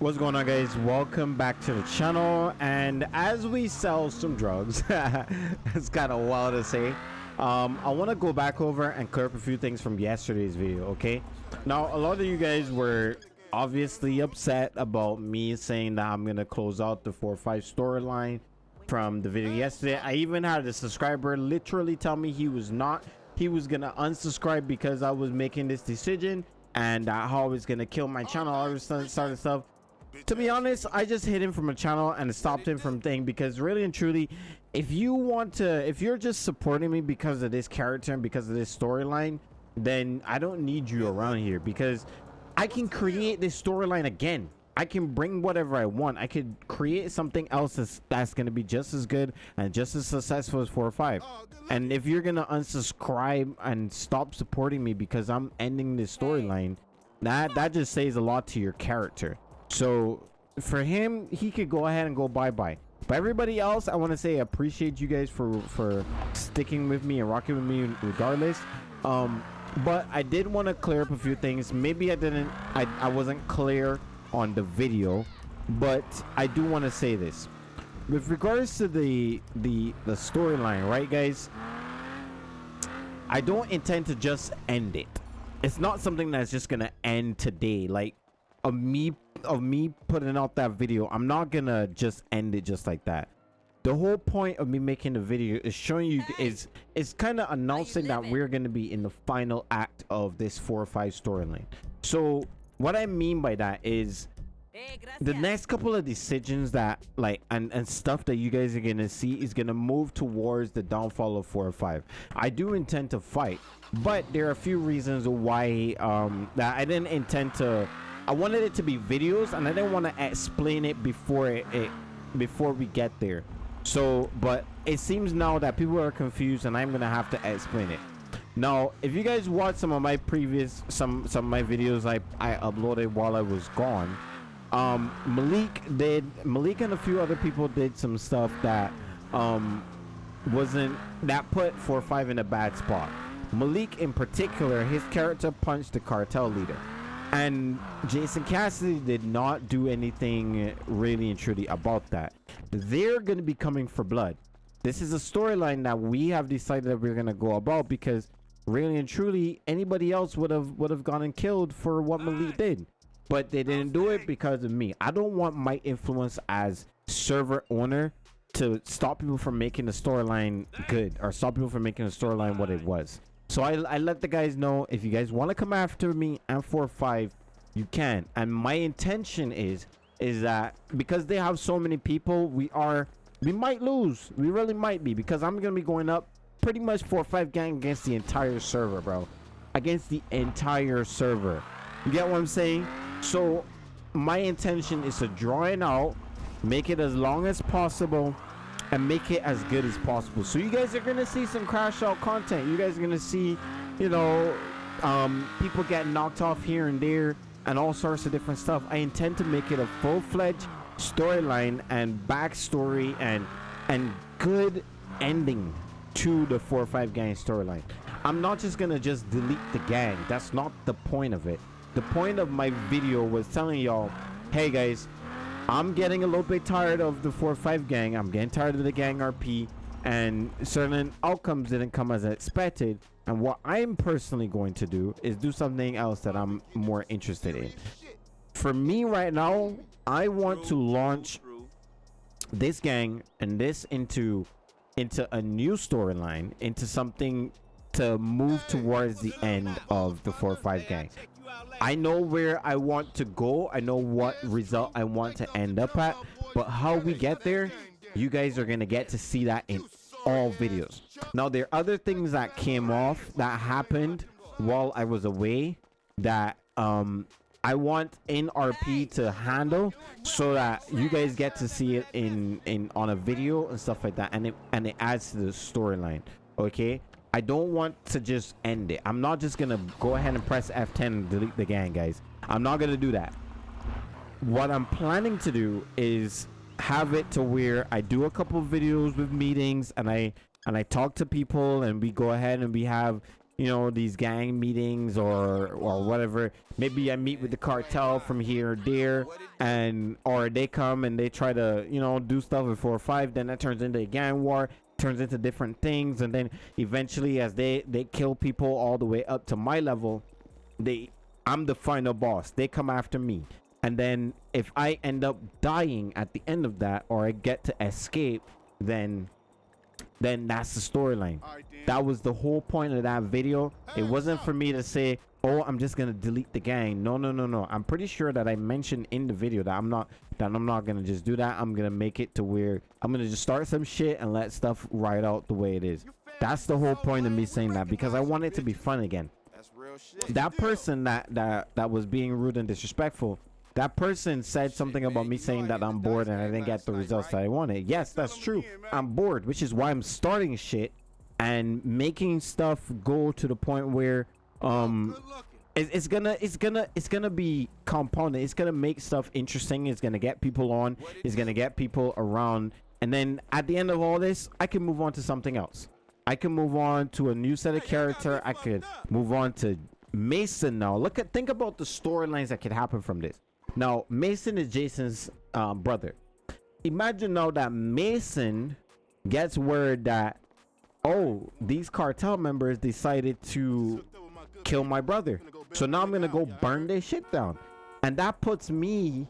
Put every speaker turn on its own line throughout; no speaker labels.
What's going on, guys? Welcome back to the channel. And as we sell some drugs, it's kind of wild to say, I want to go back over and clear up a few things from yesterday's video. Okay, now a lot of you guys were obviously upset about me saying that I'm gonna close out the 4-5 storyline from the video yesterday. I even had a subscriber literally tell me he was gonna unsubscribe because I was making this decision and how I was gonna kill my channel, all this sort of stuff. To be honest, I just hid him from a channel and stopped him from thing, because really and truly, if you're just supporting me because of this character and because of this storyline, then I don't need you around here, because I can create this storyline again. I can bring whatever I want. I could create something else that's going to be just as good and just as successful as 4 or 5. And if you're going to unsubscribe and stop supporting me because I'm ending this storyline, that just says a lot to your character. So for him, he could go ahead and go bye-bye. But everybody else, I want to say I appreciate you guys for sticking with me and rocking with me regardless. But I did want to clear up a few things. Maybe I wasn't clear on the video, but I do want to say this with regards to the storyline, right, guys? I don't intend to just end it. It's not something that's just gonna end today. Like of me putting out that video, I'm not gonna just end it just like that. The whole point of me making the video is showing you, is kind of announcing that we're gonna be in the final act of this 4 or 5 storyline. So what I mean by that is the next couple of decisions that and stuff that you guys are gonna see is gonna move towards the downfall of 4 or 5. I do intend to fight, but there are a few reasons why that I didn't intend to. I wanted it to be videos, and I didn't want to explain it before we get there. So, but it seems now that people are confused, and I'm gonna have to explain it. Now, if you guys watch some of my previous some of my videos I uploaded while I was gone, Malik and a few other people did some stuff that put 4 or 5 in a bad spot. Malik in particular, his character punched the cartel leader. And Jason Cassidy did not do anything really and truly about that. They're going to be coming for blood. This is a storyline that we have decided that we're going to go about, because really and truly anybody else would have gone and killed for what Malik did. But they didn't do it because of me. I don't want my influence as server owner to stop people from making the storyline good, or stop people from making the storyline what it was. So I let the guys know, if you guys want to come after me and 4 or 5, you can. And my intention is that because they have so many people, we might lose. We really might be, because I'm gonna be going up pretty much 4 or 5 gang against the entire server, bro. Against the entire server. You get what I'm saying? So my intention is to draw it out, make it as long as possible, and make it as good as possible. So you guys are gonna see some crash out content. You guys are gonna see, people get knocked off here and there and all sorts of different stuff. I intend to make it a full-fledged storyline and backstory and good ending to the 4 or 5 gang storyline. I'm not just gonna delete the gang. That's not the point of it. The point of my video was telling y'all, hey guys, I'm getting a little bit tired of the 4 or 5 gang. I'm getting tired of the gang RP, and certain outcomes didn't come as expected. And what I'm personally going to do is do something else that I'm more interested in. For me right now, I want to launch this gang and this into a new storyline, into something to move towards the end of the 4 or 5 gang. I know where I want to go. I know what result I want to end up at, but how we get there, you guys are gonna get to see that in all videos. Now, there are other things that came off that happened while I was away that I want NRP to handle, so that you guys get to see it on a video and stuff like that, and it adds to the storyline. Okay, I don't want to just end it. I'm not just gonna go ahead and press F10 and delete the gang, guys. I'm not gonna do that. What I'm planning to do is have it to where I do a couple of videos with meetings, and I talk to people, and we go ahead and we have you know, these gang meetings or whatever. Maybe I meet with the cartel from here or there, and or they come and they try to, you know, do stuff with 4 or 5. Then that turns into a gang war, turns into different things, and then eventually, as they kill people all the way up to my level, I'm the final boss. They come after me, and then if I end up dying at the end of that, or I get to escape, then that's the storyline. That was the whole point of that video. It wasn't for me to say, oh, I'm just gonna delete the gang. No. I'm pretty sure that I mentioned in the video that I'm not gonna just do that. I'm gonna make it to where I'm gonna just start some shit and let stuff ride out the way it is. That's the whole point of me saying that, because I want it to be fun again. That person that was being rude and disrespectful, that person said something about me saying that I'm bored and I didn't get the results that I wanted. Yes, that's true. I'm bored, which is why I'm starting shit and making stuff go to the point where it's gonna be compounded. It's gonna make stuff interesting. It's gonna get people on. It's gonna get people around. And then at the end of all this, I can move on to something else. I can move on to a new set of character. I could move on to Mason now. Think about the storylines that could happen from this. Now, Mason is Jason's brother. Imagine now that Mason gets word that, oh, these cartel members decided to kill my brother. So now I'm gonna go burn their shit down. And that puts me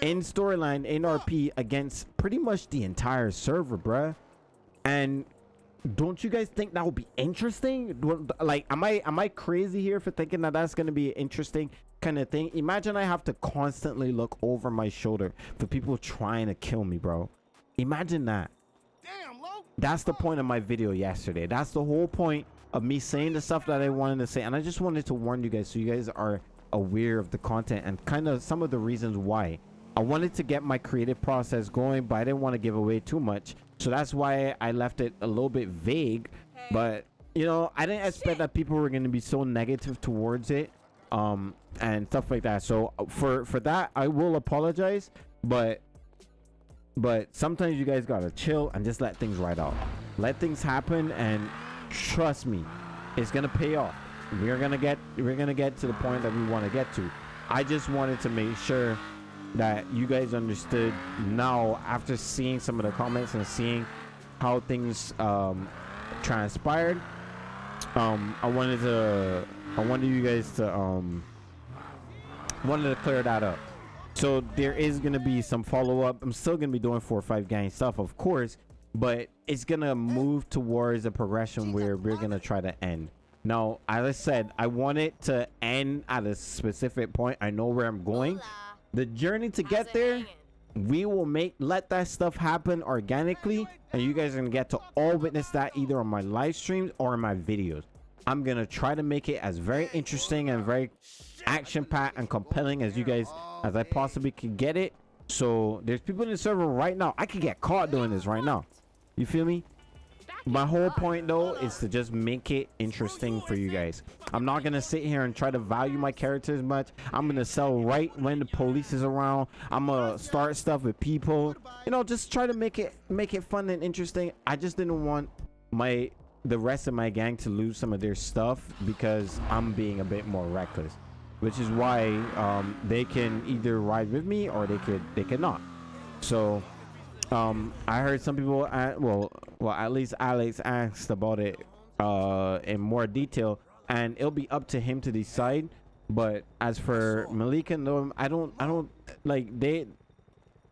in storyline, in RP, against pretty much the entire server, bruh. And don't you guys think that would be interesting? Like, am I crazy here for thinking that that's gonna be an interesting kind of thing? Imagine I have to constantly look over my shoulder for people trying to kill me, bro. Imagine that. That's the point of my video yesterday. That's the whole point of me saying the stuff that I wanted to say. And I just wanted to warn you guys, so you guys are aware of the content and kind of some of the reasons why. I wanted to get my creative process going, but I didn't want to give away too much. So that's why I left it a little bit vague. But, you know, I didn't expect that people were going to be so negative towards it. And stuff like that. So for that, I will apologize. But sometimes you guys gotta chill and just let things ride out. Let things happen, and trust me, it's gonna pay off. We're gonna get to the point that we want to get to. I just wanted to make sure that you guys understood now, after seeing some of the comments and seeing how things transpired. I wanted you guys to wanted to clear that up. So there is gonna be some follow-up. I'm still gonna be doing 4 or 5 gang stuff, of course, but it's gonna move towards a progression where we're gonna try to end. Now, as I said, I want it to end at a specific point. I know where I'm going. The journey to get there, we will let that stuff happen organically, and you guys are gonna get to all witness that either on my live streams or in my videos. I'm gonna try to make it as very interesting and very action-packed and compelling as I possibly can get it. So there's people in the server right now. I could get caught doing this right now. You feel me? My whole point though is to just make it interesting for you guys. I'm not gonna sit here and try to value my characters much. I'm gonna sell right when the police is around. I'm gonna start stuff with people, you know, just try to make it fun and interesting. I just didn't want the rest of my gang to lose some of their stuff because I'm being a bit more reckless, which is why they can either ride with me or they could not. So I heard some people at least Alex asked about it in more detail, and it'll be up to him to decide. But as for Malik and them, I don't like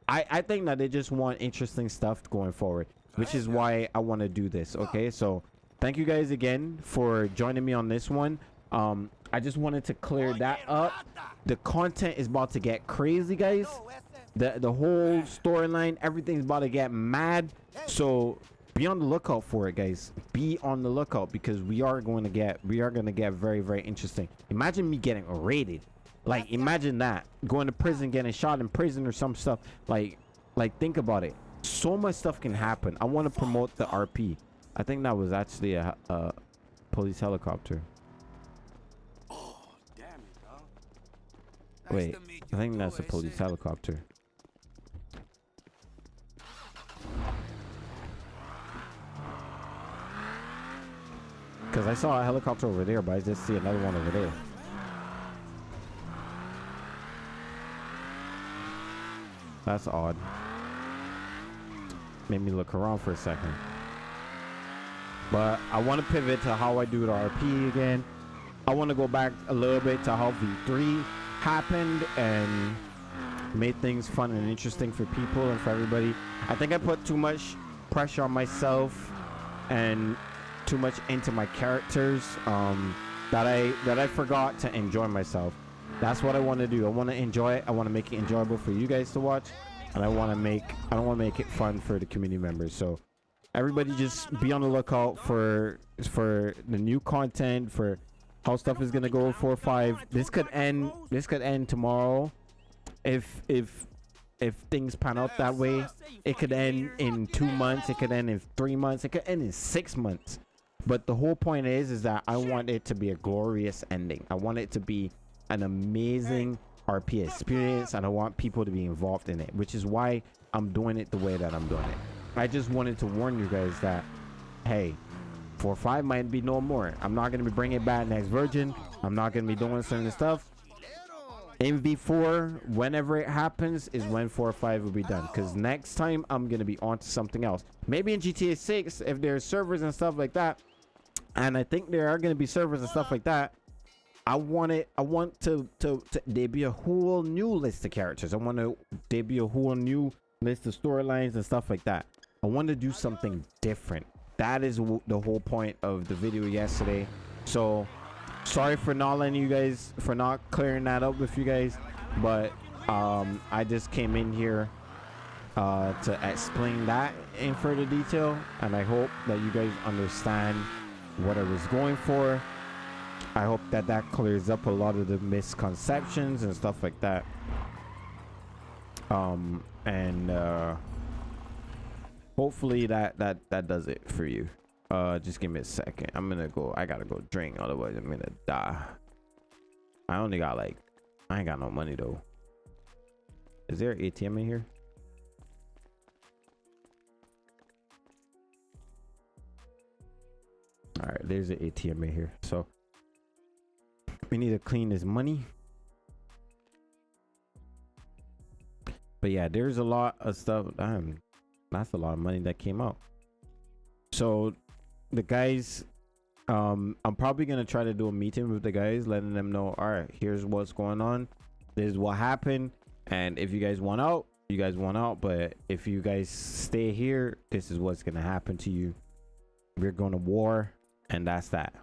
I think that they just want interesting stuff going forward, which is why I want to do this. Okay, so thank you guys again for joining me on this one. I just wanted to clear that up. The content is about to get crazy, guys. The whole storyline, everything's about to get mad. So be on the lookout for it, guys. Be on the lookout, because we are going to get very, very interesting. Imagine me getting raided. Like, imagine that, going to prison, getting shot in prison or some stuff. Like think about it. So much stuff can happen. I want to promote the RP. I think that was actually a police helicopter. Wait, I think that's a police helicopter. Because I saw a helicopter over there, but I just see another one over there. That's odd. Made me look around for a second. But I want to pivot to how I do the RP again. I want to go back a little bit to how V3 happened and made things fun and interesting for people and for everybody. I think I put too much pressure on myself and too much into my characters that I forgot to enjoy myself. That's what I want to do. I want to enjoy it. I want to make it enjoyable for you guys to watch, and I don't want to make it fun for the community members. So everybody just be on the lookout for the new content, for how stuff is gonna go 4-5. This could end tomorrow if things pan out that way. It could end in 2 months, it could end in 3 months, it could end in 6 months. But the whole point is that I want it to be a glorious ending. I want it to be an amazing RP experience, and I want people to be involved in it, which is why I'm doing it the way that I'm doing it. I just wanted to warn you guys that, hey, 4-5 might be no more. I'm not going to be bringing back Next Virgin. I'm not going to be doing certain stuff. In V4, whenever it happens, is when 4-5 will be done. Because next time, I'm going to be on to something else. Maybe in GTA 6, if there's servers and stuff like that, and I think there are going to be servers and stuff like that, I want to debut a whole new list of characters. I want to debut a whole new list of storylines and stuff like that. I want to do something different. That is the whole point of the video yesterday. So sorry for not letting you guys, for not clearing that up with you guys, but I just came in here to explain that in further detail, and I hope that you guys understand what I was going for. I hope that clears up a lot of the misconceptions and stuff like that. Hopefully that does it for you. Just give me a second. I gotta go drink, otherwise I'm gonna die. I ain't got no money though. Is there an ATM in here? All right, there's an ATM in here. So we need to clean this money. But yeah, there's a lot of stuff. That's a lot of money that came out. So the guys, I'm probably gonna try to do a meeting with the guys, letting them know, all right, here's what's going on, this is what happened, and if you guys want out, you guys want out, but if you guys stay here, this is what's gonna happen to you. We're going to war, and that's that.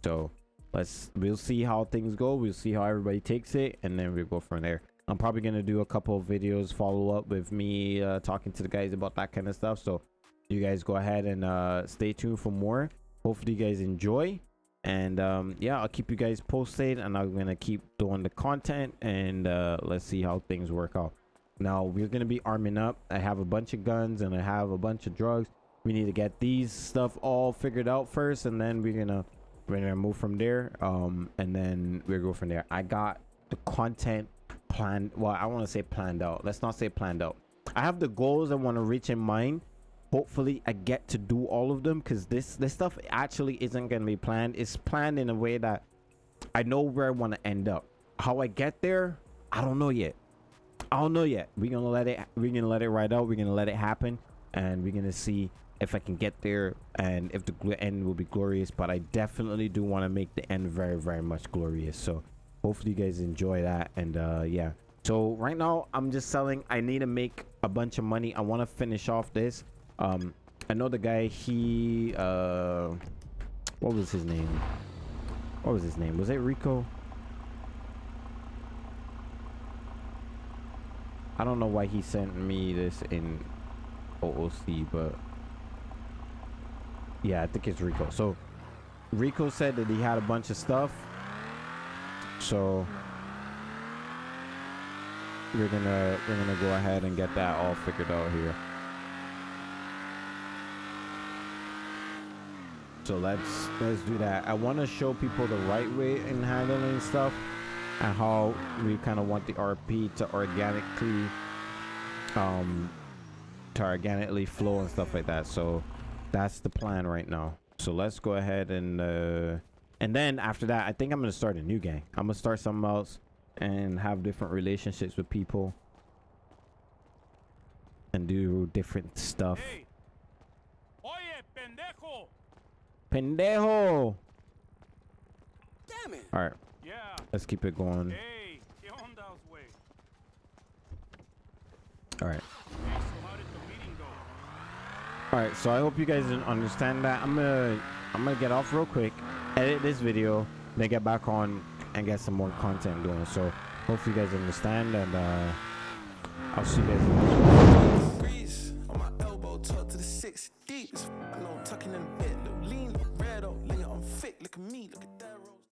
So we'll see how things go, we'll see how everybody takes it, and then we'll go from there. I'm probably going to do a couple of videos follow up with me talking to the guys about that kind of stuff. So you guys go ahead and stay tuned for more. Hopefully you guys enjoy. And yeah, I'll keep you guys posted, and I'm going to keep doing the content, and let's see how things work out. Now, we're going to be arming up. I have a bunch of guns and I have a bunch of drugs. We need to get these stuff all figured out first, and then we're gonna move from there. And then we'll go from there. I got the content planned. Well, I want to say planned out. Let's not say planned out. I have the goals I want to reach in mind. Hopefully I get to do all of them, because this stuff actually isn't going to be planned. It's planned in a way that I know where I want to end up. How I get there, I don't know yet. We're gonna let it ride out. We're gonna let it happen, and we're gonna see if I can get there, and if the end will be glorious. But I definitely do want to make the end very, very much glorious. So hopefully you guys enjoy that. And yeah, so right now I'm just selling. I need to make a bunch of money. I want to finish off this. I know the guy, he what was his name? Was it Rico? I don't know why he sent me this in OOC, but yeah, I think it's Rico. So Rico said that he had a bunch of stuff, so we're gonna go ahead and get that all figured out here. So let's do that. I want to show people the right way in handling stuff, and how we kind of want the RP to organically flow and stuff like that. So that's the plan right now. So let's go ahead and then after that, I think I'm gonna start a new gang. I'm gonna start something else and have different relationships with people and do different stuff.
Hey. Oye, pendejo.
Pendejo.
Damn it.
All right,
Yeah.
let's keep it going.
Hey, ¿qué onda, güey?
All right.
Hey, so how did the meeting go?
All right, so I hope you guys understand that. I'm gonna get off real quick, edit this video, then get back on and get some more content doing. So hope you guys understand, and I'll see you guys in the next one.
Grease.